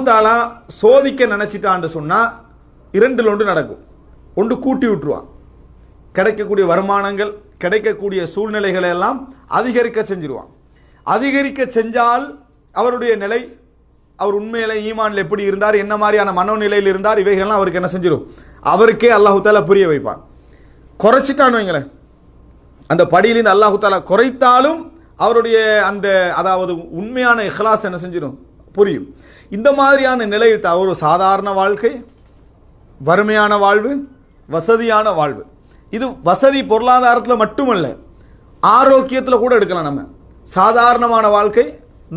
தாலா சோதிக்க நினைச்சிட்டான்னு சொன்னா இரண்டில் ஒன்று நடக்கும். ஒன்று கூட்டி விட்டுருவான். கிடைக்கக்கூடிய வருமானங்கள், கிடைக்கக்கூடிய சூழ்நிலைகளை எல்லாம் அதிகரிக்க செஞ்சிருவான். அதிகரிக்க செஞ்சால் அவருடைய நிலை, அவர் உண்மையில ஈமான்ல எப்படி இருந்தார், என்ன மாதிரியான மனோநிலையில் இருந்தார், இவைகள்லாம் அவருக்கு என்ன செஞ்சிடும், அவருக்கே அல்லாஹு தாலா புரிய வைப்பான். குறைச்சிட்டான்னு வைங்களேன், அந்த படியிலிருந்து அல்லாஹு தாலா குறைத்தாலும் அவருடைய அந்த அதாவது உண்மையான இஹ்லாஸ் என்ன செஞ்சிடும், புரியும். இந்த மாதிரியான நிலையில் ஒரு சாதாரண வாழ்க்கை, வறுமையான வாழ்வு, வசதியான வாழ்வு, இது வசதி பொருளாதாரத்தில் மட்டுமல்ல, ஆரோக்கியத்தில் கூட எடுக்கலாம். நம்ம சாதாரணமான வாழ்க்கை,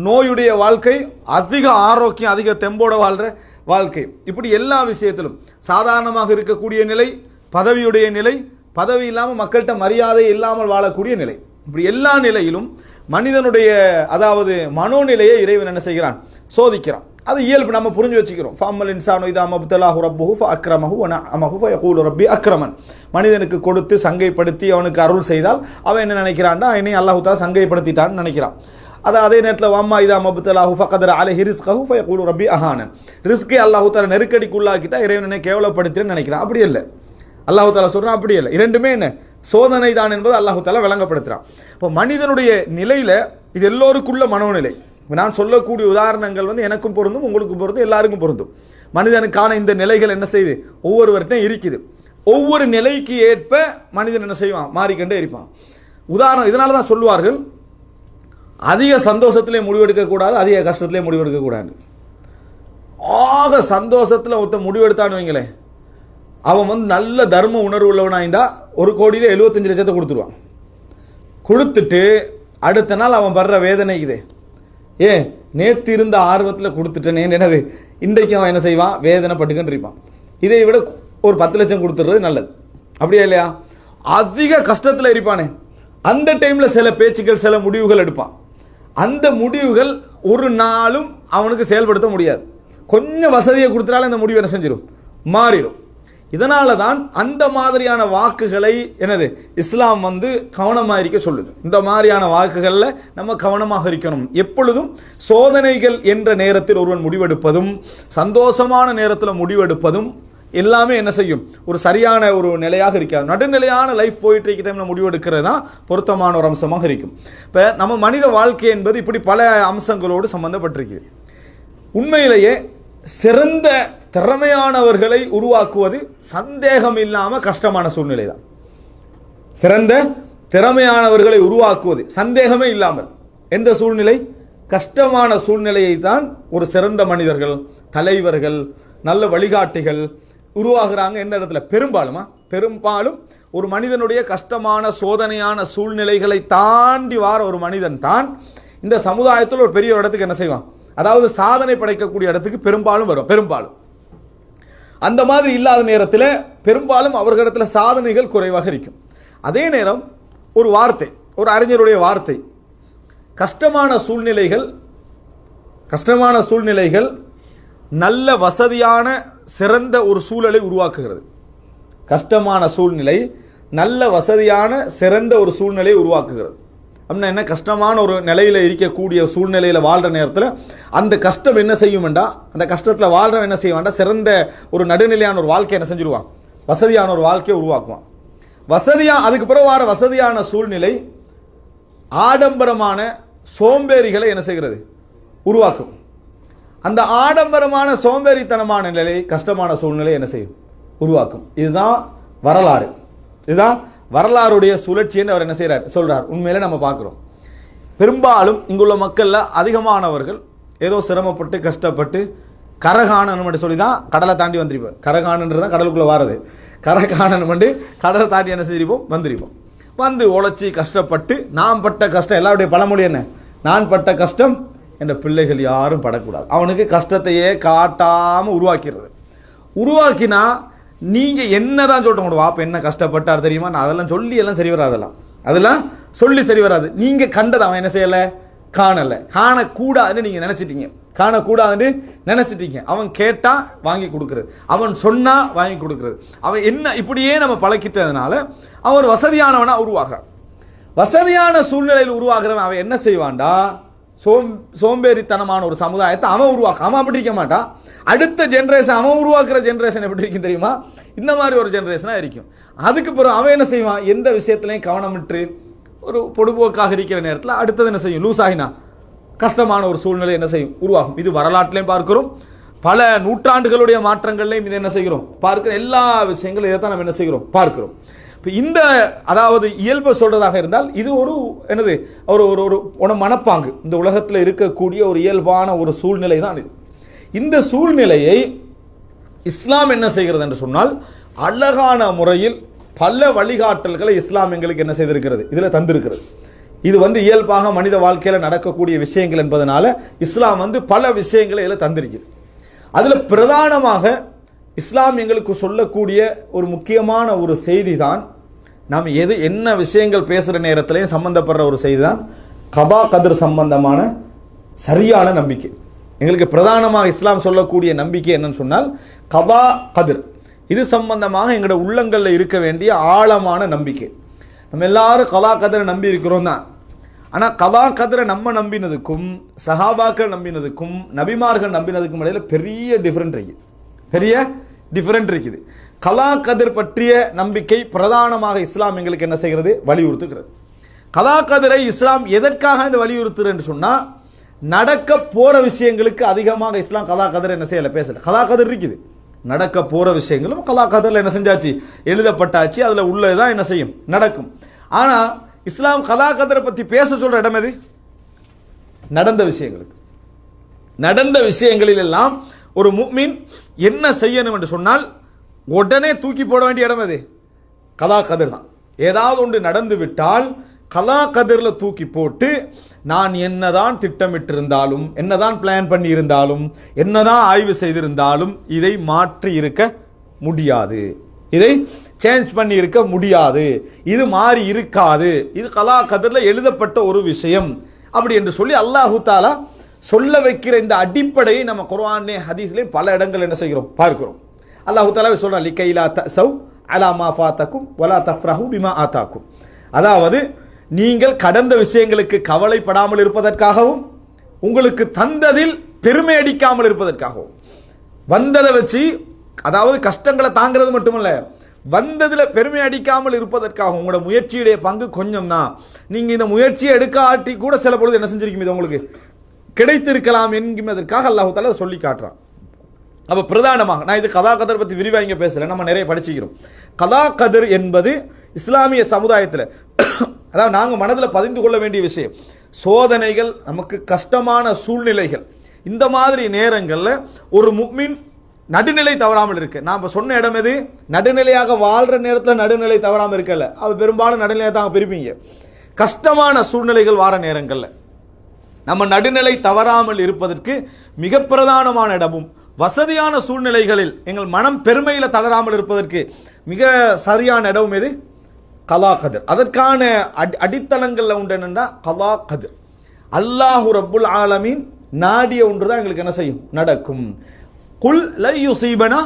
நோயுடைய வாழ்க்கை, அதிக ஆரோக்கியம், அதிக தெம்போட வாழ்கிற வாழ்க்கை, இப்படி எல்லா விஷயத்திலும் சாதாரணமாக இருக்கக்கூடிய நிலை, பதவியுடைய நிலை, பதவி இல்லாமல் மக்கள்கிட்ட மரியாதை இல்லாமல் வாழக்கூடிய நிலை, இப்படி எல்லா நிலையிலும் மனிதனுடைய அதாவது மனோநிலையை இறைவன் என்ன செய்கிறான், சோதிக்கிறான். அது இயல்பு, நம்ம புரிஞ்சு வச்சுக்கிறோம். ஃபாமல் இன்சானு இதா மப்தலாஹு ரப்புஹு ஃபஅக்ரமஹு வ நஅமஹு ஃபயகூலு ரப்பி அக்ரமன். மனிதனுக்கு கொடுத்து சங்கைப்படுத்தி அவனுக்கு அருள் செய்தால் அவன் என்ன நினைக்கிறான்டா, என்னை அல்லாஹ் தஆலா சங்கைப்படுத்திட்டான்னு நினைக்கிறான். அதே நேரத்தில் வம்மா இதா மப்தலாஹு ஃபகதர அலைஹி ரிஸ்கஹு ஃபயகூலு ரப்பி அஹானன். ரிஸ்கை அல்லாஹ் தஆலா நெருக்கடிக்குள்ளாக்கிட்டா இறைவன் என்னை கேவலப்படுத்திட்டேன்னு நினைக்கிறான். அப்படி இல்லை, அல்லாஹ் தஆலா சொல்றான், அப்படி இல்லை. இரண்டுமே என்ன, சோதனை தான் என்பது அல்லாஹ் தஆலா விளங்கப்படுத்துறான். இப்போ மனிதனுடைய நிலையில இது எல்லோருக்குள்ள மனோநிலை. நான் சொல்லக்கூடிய உதாரணங்கள் எனக்கும் பொருந்தும், உங்களுக்கும் பொருந்தும், எல்லாருக்கும் பொருந்தும். மனிதனுக்கான இந்த நிலைகள் என்ன செய்யுது, ஒவ்வொருவர்கிட்டையும் இருக்குது. ஒவ்வொரு நிலைக்கு ஏற்ப மனிதன் என்ன செய்வான், மாறிக்கொண்டே இருப்பான். உதாரணம், இதனால தான் சொல்லுவார்கள், அதிக சந்தோஷத்திலே முடிவெடுக்க கூடாது, அதிக கஷ்டத்திலே முடிவெடுக்க கூடாது. ஆக சந்தோஷத்தில் ஒருத்த முடிவெடுத்தான்னு வைங்களேன், அவன் நல்ல தர்ம உணர்வு உள்ளவனாயிருந்தா 1 கோடியில 75 லட்சத்தை கொடுத்துருவான். கொடுத்துட்டு அடுத்த நாள் அவன் படுற வேதனை இது, நேற்று இருந்த ஆர்வத்தில் கொடுத்துட்டேன் என்னது, இன்றைக்கு அவன் என்ன செய்வான், வேதனை பட்டுக்கிட்டு இருப்பான். இதை விட ஒரு 10 லட்சம் கொடுத்துறது நல்லது, அப்படியா இல்லையா? அதிக கஷ்டத்தில் இருப்பானே, அந்த டைம்ல சில பேச்சுக்கள், சில முடிவுகள் எடுப்பான். அந்த முடிவுகள் ஒரு நாளும் அவனுக்கு செயல்படுத்த முடியாது. கொஞ்சம் வசதியை கொடுத்தாலும் அந்த முடிவு என்ன செஞ்சிடும், மாறிடும். இதனால தான் அந்த மாதிரியான வாக்குகளை என்னது இஸ்லாம் கவனமாக இருக்க சொல்லுது. இந்த மாதிரியான வாக்குகளில் நம்ம கவனமாக இருக்கணும். எப்பொழுதும் சோதனைகள் என்ற நேரத்தில் ஒருவன் முடிவெடுப்பதும், சந்தோஷமான நேரத்தில் முடிவெடுப்பதும் எல்லாமே என்ன செய்யும், ஒரு சரியான ஒரு நிலையாக இருக்காது. நடுநிலையான லைஃப் போயிட்டு இருக்க டைம்ல முடிவெடுக்கிறது தான் பொருத்தமான ஒரு அம்சமாக இருக்கும். இப்போ நம்ம மனித வாழ்க்கை என்பது இப்படி பல அம்சங்களோடு சம்பந்தப்பட்டிருக்குது. உண்மையிலேயே சிறந்த திறமையானவர்களை உருவாக்குவது சந்தேகம் இல்லாமல் கஷ்டமான சூழ்நிலை தான். சிறந்த திறமையானவர்களை உருவாக்குவது சந்தேகமே இல்லாமல் எந்த சூழ்நிலை, கஷ்டமான சூழ்நிலையை தான் ஒரு சிறந்த மனிதர்கள், தலைவர்கள், நல்ல வழிகாட்டிகள் உருவாகிறாங்க. எந்த இடத்துல, பெரும்பாலும் ஒரு மனிதனுடைய கஷ்டமான சோதனையான சூழ்நிலைகளை தாண்டி வார ஒரு மனிதன் தான் இந்த சமுதாயத்தில் ஒரு பெரிய இடத்துக்கு என்ன செய்வான், அதாவது சாதனை படைக்கக்கூடிய இடத்துக்கு பெரும்பாலும் வரும். பெரும்பாலும் அந்த மாதிரி இல்லாத நேரத்தில் பெரும்பாலும் அவர்களிடத்தில் சாதனைகள் குறைவாக இருக்கும். அதே நேரம் ஒரு வார்த்தை, ஒரு அறிஞருடைய வார்த்தை, கஷ்டமான சூழ்நிலைகள் நல்ல வசதியான சிறந்த ஒரு சூழலை உருவாக்குகிறது. கஷ்டமான சூழ்நிலை நல்ல வசதியான சிறந்த ஒரு சூழ்நிலையை உருவாக்குகிறது. அப்படின்னா என்ன, கஷ்டமான ஒரு நிலையில் இருக்கக்கூடிய சூழ்நிலையில் வாழ்கிற நேரத்தில் அந்த கஷ்டம் என்ன செய்யும்டா, அந்த கஷ்டத்தில் வாழ்கிறவன் என்ன செய்வான்டா, சிறந்த ஒரு நடுநிலையான ஒரு வாழ்க்கை என்ன செஞ்சிருவான், வசதியான ஒரு வாழ்க்கையை உருவாக்குவான். அதுக்கு பிறகு வர வசதியான சூழ்நிலை ஆடம்பரமான சோம்பேறிகளை என்ன செய்கிறது, உருவாக்கும். அந்த ஆடம்பரமான சோம்பேறித்தனமான நிலை கஷ்டமான சூழ்நிலை என்ன செய்யும், உருவாக்கும். இதுதான் வரலாறு. இதுதான் வரலாறுடைய சுழற்சின்னு அவர் என்ன செய்கிறார், சொல்றார். உண்மையில நம்ம பார்க்குறோம், பெரும்பாலும் இங்குள்ள மக்கள்ல அதிகமானவர்கள் ஏதோ சிரமப்பட்டு கஷ்டப்பட்டு கரகாணன் சொல்லி தான் கடலை தாண்டி வந்திருப்போம். கரகாணன்றது தான் கடலுக்குள்ள வாரது. கரகாணன் கடலை தாண்டி என்ன செய்திருப்போம், வந்திருப்போம். உழைச்சி கஷ்டப்பட்டு நாம் பட்ட கஷ்டம், எல்லாருடைய பழமொழி என்ன, நான் பட்ட கஷ்டம் என்ற பிள்ளைகள் யாரும் படக்கூடாது. அவனுக்கு கஷ்டத்தையே காட்டாம உருவாக்கினா நீங்க என்னதான் சொல்லிட்டு உங்களோட வாப்ப என்ன கஷ்டப்பட்டார் தெரியுமா, நான் அதெல்லாம் சொல்லி எல்லாம் சரி வராது, அதெல்லாம் சொல்லி சரி வராது. நீங்க கண்டது அவன் என்ன செய்யல, காணக்கூடாதுன்னு நீங்க நினைச்சிட்டீங்க. அவன் கேட்டா வாங்கி கொடுக்கறது, அவன் சொன்னா வாங்கி கொடுக்கறது, அவன் என்ன இப்படியே நம்ம பழக்கிட்டதுனால அவன் வசதியானவனா உருவாகிறான். வசதியான சூழ்நிலையில் உருவாகிறவன் அவன் என்ன செய்வான்டா, சோம்பேறித்தனமான ஒரு சமுதாயத்தை அவன் அப்படி இருக்க மாட்டான். அடுத்த ஜென்ரேஷன் அவன் உருவாக்குற ஜென்ரேஷன் எப்படி இருக்கும் தெரியுமா? இந்த மாதிரி ஒரு ஜென்ரேஷனாக இருக்கும். அதுக்கு பிறகு அவன் என்ன செய்வான், எந்த விஷயத்துலையும் கவனமிட்டு ஒரு பொடுபோக்காக இருக்கிற நேரத்தில் அடுத்தது என்ன செய்யும், லூஸ் ஆகினா கஷ்டமான ஒரு சூழ்நிலை என்ன செய்யும், உருவாகும். இது வரலாற்றிலையும் பார்க்கிறோம், பல நூற்றாண்டுகளுடைய மாற்றங்கள்லையும் இது என்ன செய்கிறோம் பார்க்கிறோம். எல்லா விஷயங்களும் இதை தான் நம்ம என்ன செய்கிறோம் பார்க்கிறோம். இப்போ இந்த அதாவது இயல்பை சொல்றதாக இருந்தால் இது ஒரு என்னது ஒரு ஒரு ஒரு மனப்பாங்கு, இந்த உலகத்தில் இருக்கக்கூடிய ஒரு இயல்பான ஒரு சூழ்நிலை தான் இது. இந்த சூழ்நிலையை இஸ்லாம் என்ன செய்கிறது என்று சொன்னால் அழகான முறையில் பல வழிகாட்டல்களை இஸ்லாம் எங்களுக்கு என்ன செய்திருக்கிறது, இதில் தந்திருக்கிறது. இது இயல்பாக மனித வாழ்க்கையில் நடக்கக்கூடிய விஷயங்கள் என்பதனால இஸ்லாம் பல விஷயங்களை இதில் தந்திருக்கிறது. அதில் பிரதானமாக இஸ்லாம் எங்களுக்கு சொல்லக்கூடிய ஒரு முக்கியமான ஒரு செய்தி தான், நாம் என்ன விஷயங்கள் பேசுகிற நேரத்திலையும் சம்பந்தப்படுற ஒரு செய்தி தான் கபா கதிர் சம்பந்தமான சரியான நம்பிக்கை. எங்களுக்கு பிரதானமாக இஸ்லாம் சொல்லக்கூடிய நம்பிக்கை என்னன்னு சொன்னால் கபா கதிர், இது சம்பந்தமாக எங்களோட உள்ளங்களில் இருக்க வேண்டிய ஆழமான நம்பிக்கை. நம்ம எல்லாரும் கபா கதிரை நம்பி இருக்கிறோம் தான். ஆனால் கபா கதிரை நம்ம நம்பினதுக்கும் சஹாபாக்கள் நம்பினதுக்கும் நபிமார்கள் நம்பினதுக்கும் இடையில பெரிய டிஃபரெண்ட் இருக்குது. கலா கதிர் பற்றிய நம்பிக்கை பிரதானமாக இஸ்லாம் எங்களுக்கு என்ன செய்கிறது, வலியுறுத்துகிறது. கலா கதிரை இஸ்லாம் எதற்காக வலியுறுத்துறது என்று சொன்னால், நடக்க போற விஷயங்களுக்கு அதிகமாக இஸ்லாம் கலா கதிரை என்ன செய்யல, பேசல. கலா கதிர் இருக்குது, நடக்க போற விஷயங்களும் கலா கதிரில் என்ன செஞ்சாச்சு, எழுதப்பட்டாச்சு, அதில் உள்ளதான் என்ன செய்யும், நடக்கும். ஆனால் இஸ்லாம் கலா கதிரை பற்றி பேச சொல்ற இடம் எது, நடந்த விஷயங்களுக்கு. நடந்த விஷயங்களில் எல்லாம் ஒரு முஃமின் என்ன செய்யணும் என்று சொன்னால் உடனே தூக்கி போட வேண்டிய இடம் எது, கலா கதிர் தான். ஏதாவது ஒன்று நடந்து விட்டால் கலா கதிரில் தூக்கி போட்டு நான் என்னதான் திட்டமிட்டிருந்தாலும், என்னதான் பிளான் பண்ணி இருந்தாலும், என்னதான் ஆய்வு செய்திருந்தாலும் இதை மாற்றி இருக்க முடியாது, இதை சேஞ்ச் பண்ணி இருக்க முடியாது, இது மாறி இருக்காது, இது கலா கதிரில் எழுதப்பட்ட ஒரு விஷயம் அப்படி என்று சொல்லி அல்லாஹு தாலா சொல்ல வைக்கிற இந்த அடிப்படையை நம்ம குர்ஆன்லே ஹதீஸ்லே பல இடங்கள் என்ன செய்கிறோம் பார்க்கிறோம். அல்லாஹு தாலா சொல்றான் லிகைலா தஸவ் அலா மா ஃபாதக்கும் வலா தஃப்ரஹு பிமா ஆதாக்கும், அதாவது நீங்கள் கடந்த விஷயங்களுக்கு கவலைப்படாமல் இருப்பதற்காகவும் உங்களுக்கு தந்ததில் பெருமை அடிக்காமல் இருப்பதற்காகவும், வந்ததை வச்சு அதாவது கஷ்டங்களை தாங்கிறது மட்டுமல்ல, வந்ததுல பெருமை அடிக்காமல் இருப்பதற்காக உங்களோட முயற்சியுடைய பங்கு கொஞ்சம் தான். நீங்க இந்த முயற்சியை எடுக்காட்டி கூட சில பொழுது என்ன செஞ்சிருக்கும், இது உங்களுக்கு கிடைத்திருக்கலாம் என்கிறதற்காக அல்லாஹ் தஆலா சொல்லி காட்டுறான். அப்ப பிரதானமாக நான் இது கதா கதர் பத்தி விரிவாக இங்க பேசல, நம்ம நிறைய படிச்சுக்கிறோம். கதா கதர் என்பது இஸ்லாமிய சமுதாயத்தில் அதாவது நாங்கள் மனதில் பதிந்து கொள்ள வேண்டிய விஷயம். சோதனைகள், நமக்கு கஷ்டமான சூழ்நிலைகள், இந்த மாதிரி நேரங்களில் ஒரு முஃமின் நடுநிலை தவறாமல் இருக்கு. நாம் சொன்ன இடம் எது, நடுநிலையாக வாழ்ற நேரத்தில் நடுநிலை தவறாமல் இருக்கல, அது பெரும்பாலும் நடுநிலையை தாங்க பிரிப்பீங்க. கஷ்டமான சூழ்நிலைகள் வார நேரங்களில் நம்ம நடுநிலை தவறாமல் இருப்பதற்கு மிக பிரதானமான இடமும், வசதியான சூழ்நிலைகளில் எங்கள் மனம் பெருமையில தளராமல் இருப்பதற்கு மிக சரியான இடமும் எது, கலா கதிர். அதற்கான அடித்தளங்கள்ல உண்டு என்னன்னா கலா கதிர். அல்லாஹு ரப்புல் ஆலமீன் நாடிய ஒன்றுதான் எங்களுக்கு என்ன செய்யும், நடக்கும். குல் லை யுஸீபனா